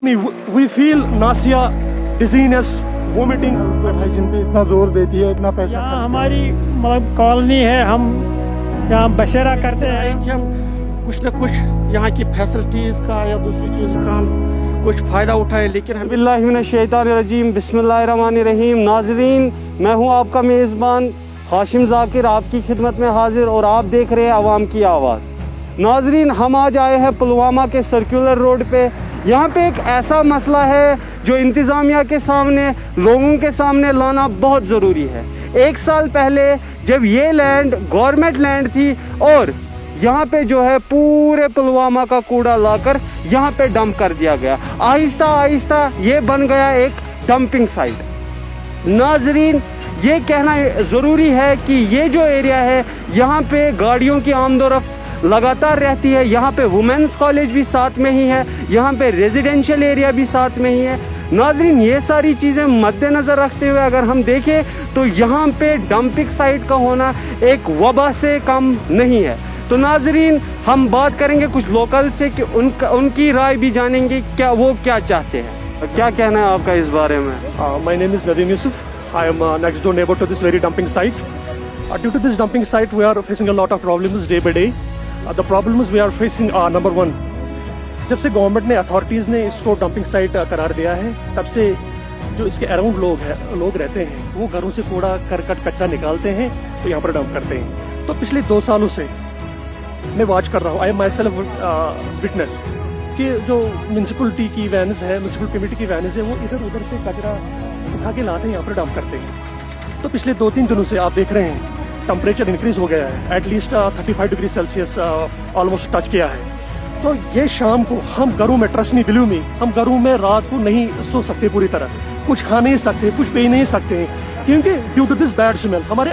We feel nausea, dizziness, vomiting. Hygiene पे इतना जोर देती है, इतना पैसा यहाँ हमारी मतलब कॉलोनी है, हम यहाँ बसेरा करते हैं। कि हम कुछ न कुछ यहाँ की फैसिलिटीज का या दूसरी चीज का हम कुछ फायदा उठाए, लेकिन हम बिस्मिल्लाहिर्रहमानिर्रहीम, बिस्मिल्लाहिर्रहमानिर्रहीम। नाजरीन, मैं हूँ आपका मेज़बान हाशिम ज़ाकिर, आपकी खिदमत में हाजिर और आप देख रहे हैं आवाम की आवाज़। नाजरीन, हम आज आए हैं पुलवामा के सर्कुलर रोड पे। यहाँ पे एक ऐसा मसला है जो इंतज़ामिया के सामने, लोगों के सामने लाना बहुत ज़रूरी है। 1 साल पहले जब ये लैंड गवर्नमेंट लैंड थी और यहाँ पे जो है पूरे पुलवामा का कूड़ा लाकर यहाँ पे डंप कर दिया गया, आहिस्ता आहिस्ता ये बन गया एक डंपिंग साइट। नाजरीन, ये कहना ज़रूरी है कि ये जो एरिया है यहाँ पे गाड़ियों की आमदोरफ्त लगातार रहती है। यहाँ पे वुमेंस कॉलेज भी साथ में ही है, यहाँ पे रेजिडेंशियल एरिया भी साथ में ही है। नाजरीन, ये सारी चीज़ें मद्देनज़र रखते हुए अगर हम देखें तो यहाँ पे डंपिंग साइट का होना एक वबा से कम नहीं है। तो नाजरीन, हम बात करेंगे कुछ लोकल से कि उनकी राय भी जानेंगे क्या वो क्या चाहते हैं। क्या कहना है आपका इस बारे में? My name is Nadeem Yusuf. I am next door neighbor to this very dumping site. Due to this dumping site, we are facing a lot of problems day by day. The problems we are facing are number one, जब से government ने authorities ने इसको dumping site करार दिया है, तब से जो इसके अराउंड लोग रहते हैं वो घरों से कूड़ा करकट कचरा निकालते हैं तो यहाँ पर डंप करते हैं। तो पिछले 2 सालों से मैं वॉच कर रहा हूँ, I am my self witness, कि जो म्यूनसिपलिटी की वैन्स है, म्यूनसिपल कमेटी की वैन्स है, वो इधर उधर से कचरा उठा के लाते हैं, यहाँ पर डंप करते हैं। तो पिछले 2-3 दिनों से आप देख रहे हैं टेम्परेचर इंक्रीज हो गया है, at least 35 degree Celsius almost touch किया है। तो ये शाम को हम घरों में, ट्रस्ट नहीं बिलीव मी, हम घरों में रात को नहीं सो सकते पूरी तरह, कुछ खा नहीं सकते, कुछ पी नहीं सकते, क्योंकि due to this bad smell हमारे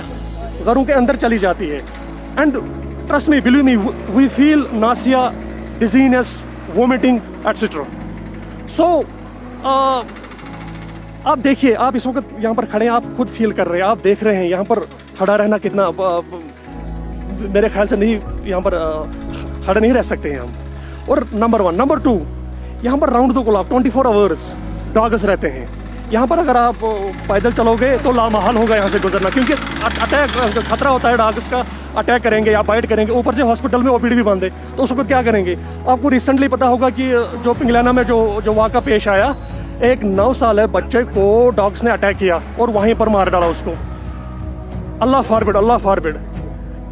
घरों के अंदर चली जाती है। And trust me believe me, we feel nausea, dizziness, vomiting etcetera. So आप देखिए, आप इस वक्त यहाँ पर खड़े हैं, आप खुद फील कर रहे हैं, आप देख रहे हैं यहाँ पर खड़ा रहना कितना, मेरे ख्याल से नहीं, यहाँ पर खड़े नहीं रह सकते हैं हम। और नंबर 1, नंबर 2, यहाँ पर round the clock 24 hours dogs रहते हैं। यहाँ पर अगर आप पैदल चलोगे तो लामहल होगा यहाँ से गुजरना, क्योंकि अटैक खतरा होता है, डॉग्स का अटैक करेंगे या बाइट करेंगे। ऊपर से हॉस्पिटल में ओपीडी भी बंद है, तो उस वक्त क्या करेंगे? आपको रिसेंटली पता होगा कि जो पिंगलाना में जो वाक़ा पेश आया, एक 9 साल है बच्चे को डॉग्स ने अटैक किया और वहीं पर मार डाला उसको। Allah forbid, Allah forbid.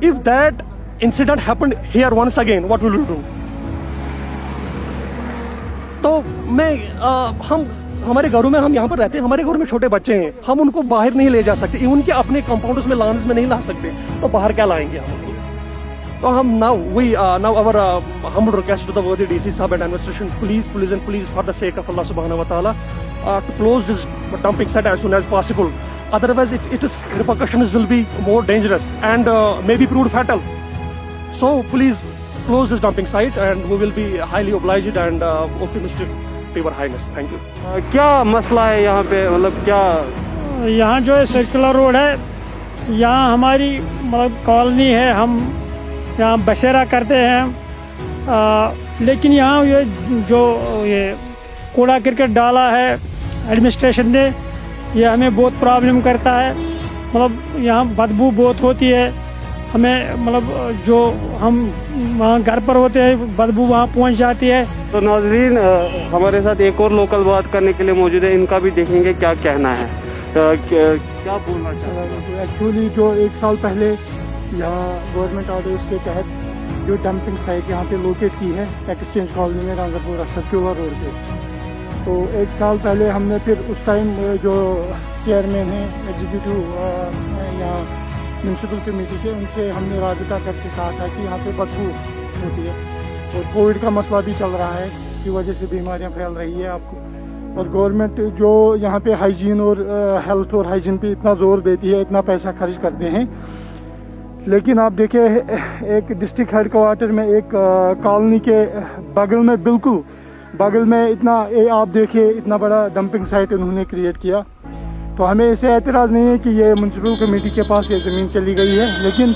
If that incident happened here once again, what will you do? तो हम हमारे घरों में, हम यहाँ पर रहते हैं, हमारे घरों में छोटे बच्चे हैं, हम उनको बाहर नहीं ले जा सकते, उनके अपने कंपाउंड्स में, लॉन्स में नहीं ला सकते, तो बाहर क्या लाएंगे हम? तो हम now our humble request to the worthy DC sub and administration, please for the sake of Allah subhanahu wa ta'ala, to close this dumping site as soon as possible. Otherwise its repercussions will be more dangerous and maybe proved fatal. So please close this dumping site and we will be highly obliged and optimistic to your highness. Thank you. क्या मसला है यहाँ पे, मतलब क्या? यहाँ जो है सर्कुलर रोड है, यहाँ हमारी मतलब कॉलोनी है, हम यहाँ बसेरा करते हैं। लेकिन यहाँ ये कूड़ा करकट डाला है एडमिनिस्ट्रेशन ने, ये हमें बहुत प्रॉब्लम करता है। मतलब यहाँ बदबू बहुत होती है हमें, मतलब जो हम वहाँ घर पर होते हैं बदबू वहाँ पहुँच जाती है। तो नाजरीन, हमारे साथ एक और लोकल बात करने के लिए मौजूद है, इनका भी देखेंगे क्या कहना है। क्या बोलना चाहते हैं? एक्चुअली जो 1 साल पहले यहाँ गवर्नमेंट ऑर्डर्स के तहत जो डंपिंग साइट यहाँ पे लोकेट की है एक्सचेंज कॉलोनी में, रंगरपुरा सर्कुलर रोड पे, तो 1 साल पहले हमने फिर उस टाइम जो चेयरमैन हैं एग्जीक्यूटिव यहाँ म्यूनसिपल कमेटी के, उनसे हमने राबिता करके कहा था कि यहाँ पे बदबू होती है और कोविड का मसला भी चल रहा है, की वजह से बीमारियाँ फैल रही है आपको। और गवर्नमेंट जो यहाँ पे हाइजीन और हेल्थ और हाइजीन पे इतना जोर देती है, इतना पैसा खर्च करते हैं, लेकिन आप देखिए एक डिस्ट्रिक्ट हेडक्वार्टर में एक कॉलोनी के बगल में, बिल्कुल बगल में इतना आप देखिए इतना बड़ा डंपिंग साइट इन्होंने क्रिएट किया। तो हमें इसे एतराज़ नहीं है कि ये म्यूनसिपल कमेटी के पास ये ज़मीन चली गई है, लेकिन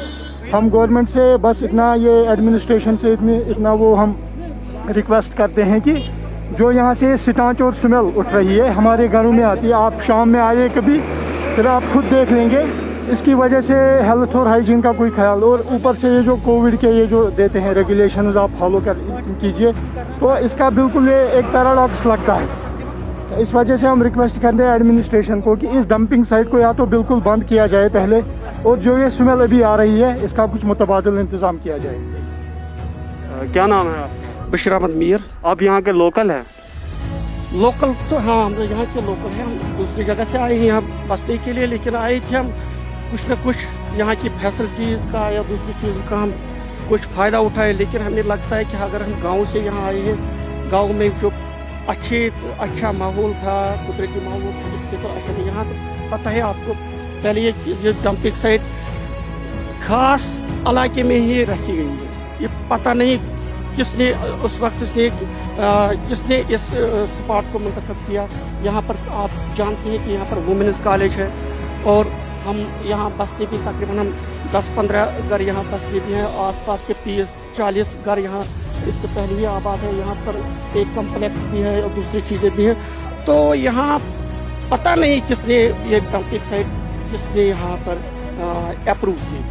हम गवर्नमेंट से बस इतना, ये एडमिनिस्ट्रेशन से इतना वो हम रिक्वेस्ट करते हैं कि जो यहाँ से स्टांच और स्मेल उठ रही है हमारे घरों में आती है। आप शाम में आइए कभी, फिर आप खुद देख लेंगे। इसकी वजह से हेल्थ और हाइजीन का कोई ख्याल, और ऊपर से ये जो कोविड के ये जो देते हैं रेगुलेशंस आप फॉलो कर कीजिए, तो इसका बिल्कुल ये एक पैराडॉक्स लगता है। इस वजह से हम रिक्वेस्ट करते हैं एडमिनिस्ट्रेशन को कि इस डंपिंग साइट को या तो बिल्कुल बंद किया जाए पहले, और जो ये स्मेल अभी आ रही है इसका कुछ मुतबादिल इंतज़ाम किया जाए। क्या नाम है आपका? बशीर अहमद मीर। आप यहाँ के लोकल हैं? लोकल तो हाँ, हम यहाँ के लोकल हैं। हम दूसरी जगह से आए हैं यहाँ बसने के लिए, लेकिन आए थे हम कुछ न कुछ यहाँ की फैसिलिटीज़ का या दूसरी चीज़ का हम कुछ फ़ायदा उठाए। लेकिन हमें लगता है कि अगर हम गांव से यहाँ आए हैं, गांव में जो अच्छा माहौल था, कुदरती माहौल, इससे तो अच्छा नहीं। यहाँ तो पता है आपको, पहले ये डंपिंग साइट खास इलाके में ही रखी गई है। ये पता नहीं किसने उस वक्त किसने इस स्पॉट को मुंतखब किया। यहाँ पर आप जानते हैं कि यहाँ पर वुमेन्स कॉलेज है, और हम यहाँ बसते भी तकरीबन हम 10-15 घर यहाँ बसते भी हैं। आसपास के 30-40 घर यहाँ इससे पहले ही आबाद है। यहाँ पर एक कम्प्लेक्स भी है और दूसरी चीज़ें भी हैं। तो यहाँ पता नहीं किसने ये डंपिंग साइट किसने यहाँ पर अप्रूव की।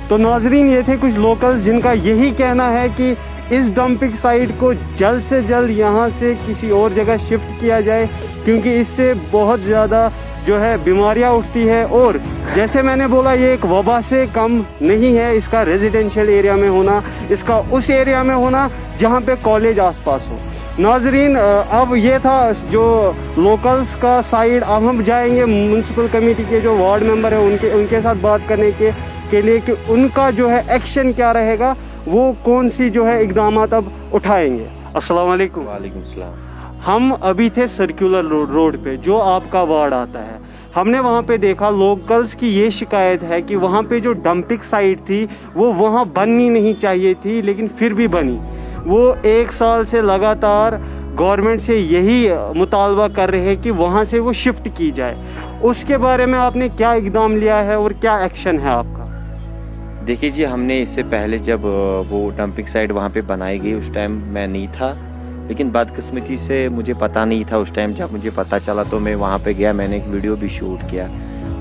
तो नाजरीन, ये थे कुछ लोकल्स जिनका यही कहना है कि इस डंपिंग साइट को जल्द से जल्द यहाँ से किसी और जगह शिफ्ट किया जाए, क्योंकि इससे बहुत ज़्यादा जो है बीमारियाँ उठती है। और जैसे मैंने बोला, ये एक वबा से कम नहीं है इसका रेजिडेंशियल एरिया में होना, इसका उस एरिया में होना जहाँ पे कॉलेज आसपास हो। नाजरीन, अब ये था जो लोकल्स का साइड। अब हम जाएंगे म्यूनसिपल कमेटी के जो वार्ड मेंबर है उनके साथ बात करने के लिए कि उनका जो है एक्शन क्या रहेगा, वो कौन सी जो है इक़दामात अब उठाएंगे। अस्सलाम वालेकुम। वालेकुम सलाम। हम अभी थे सर्कुलर रोड पे, जो आपका वार्ड आता है। हमने वहाँ पे देखा, लोकल्स की ये शिकायत है कि वहाँ पे जो डंपिंग साइट थी वो वहाँ बननी नहीं चाहिए थी, लेकिन फिर भी बनी। वो 1 साल से लगातार गवर्नमेंट से यही मुतालबा कर रहे हैं कि वहाँ से वो शिफ्ट की जाए। उसके बारे में आपने क्या इक़दाम लिया है और क्या एक्शन है आपका? देखिए जी, हमने इससे पहले जब वो डंपिंग साइट वहाँ पे बनाई गई, उस टाइम मैं नहीं था, लेकिन बदकिस्मती से मुझे पता नहीं था उस टाइम। जब मुझे पता चला तो मैं वहाँ पे गया, मैंने एक वीडियो भी शूट किया।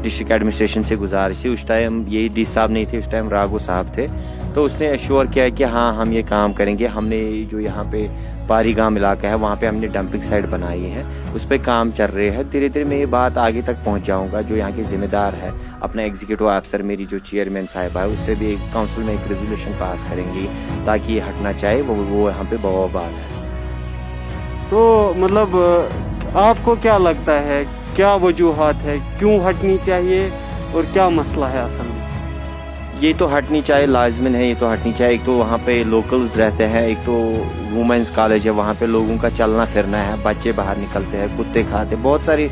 डिस्ट्रिक्ट एडमिनिस्ट्रेशन से गुजारिश थी, उस टाइम ये डी साहब नहीं थे, उस टाइम राघव साहब थे, तो उसने एश्योर किया कि हाँ हम ये काम करेंगे। हमने जो यहाँ पे पारी गांव इलाका है वहाँ पे हमने डंपिंग साइट बनाई है, उस पर काम चल रहे हैं। धीरे धीरे मैं ये बात आगे तक पहुँच जाऊँगा। जो यहाँ के जिम्मेदार है, अपना एग्जीक्यूटिव ऑफिसर, मेरी जो चेयरमैन साहिबा है, उससे भी काउंसिल में एक रेजोल्यूशन पास करेंगी ताकि ये हटना चाहे। वो यहाँ पे बवाबाद है। तो मतलब आपको क्या लगता है, क्या वजूहात है, क्यों हटनी चाहिए और क्या मसला है असल में? ये तो हटनी चाहिए, लाजमिन है, ये तो हटनी चाहिए। एक तो वहाँ पे लोकल्स रहते हैं, एक तो वुमेंस कॉलेज है, वहाँ पे लोगों का चलना फिरना है, बच्चे बाहर निकलते हैं, कुत्ते खाते, बहुत सारी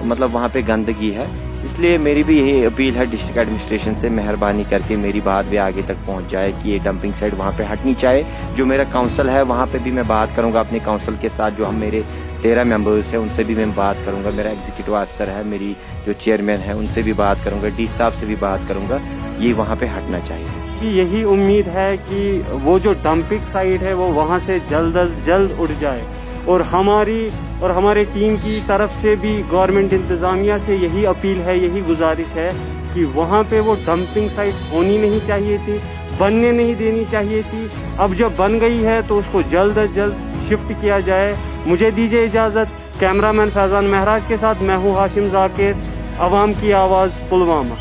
मतलब वहाँ पे गंदगी है। इसलिए मेरी भी यही अपील है डिस्ट्रिक्ट एडमिनिस्ट्रेशन से, मेहरबानी करके मेरी बात भी आगे तक पहुँच जाए कि ये डंपिंग साइट वहाँ पे हटनी चाहिए। जो मेरा काउंसिल है वहाँ पे भी मैं बात करूँगा अपने काउंसिल के साथ, जो हम मेरे 13 मेंबर्स हैं उनसे भी मैं बात करूँगा। मेरा एग्जीक्यूटिव ऑफिसर है, मेरी जो चेयरमैन है, उनसे भी बात करूँगा, डी साहब से भी बात करूँगा। ये वहाँ पे हटना चाहिए। कि यही उम्मीद है कि वो जो डंपिंग साइट है वो वहाँ से जल्द अज जल्द उठ जाए, और हमारी और हमारे टीम की तरफ से भी गवर्नमेंट इंतज़ामिया से यही अपील है, यही गुजारिश है कि वहाँ पे वो डंपिंग साइट होनी नहीं चाहिए थी, बनने नहीं देनी चाहिए थी। अब जब बन गई है तो उसको जल्द अज जल्द शिफ्ट किया जाए। मुझे दीजिए इजाज़त। कैमरामैन फैज़ान महराज के साथ मैं हूँ हाशिम ज़ाकिर, अवाम की आवाज़, पुलवामा।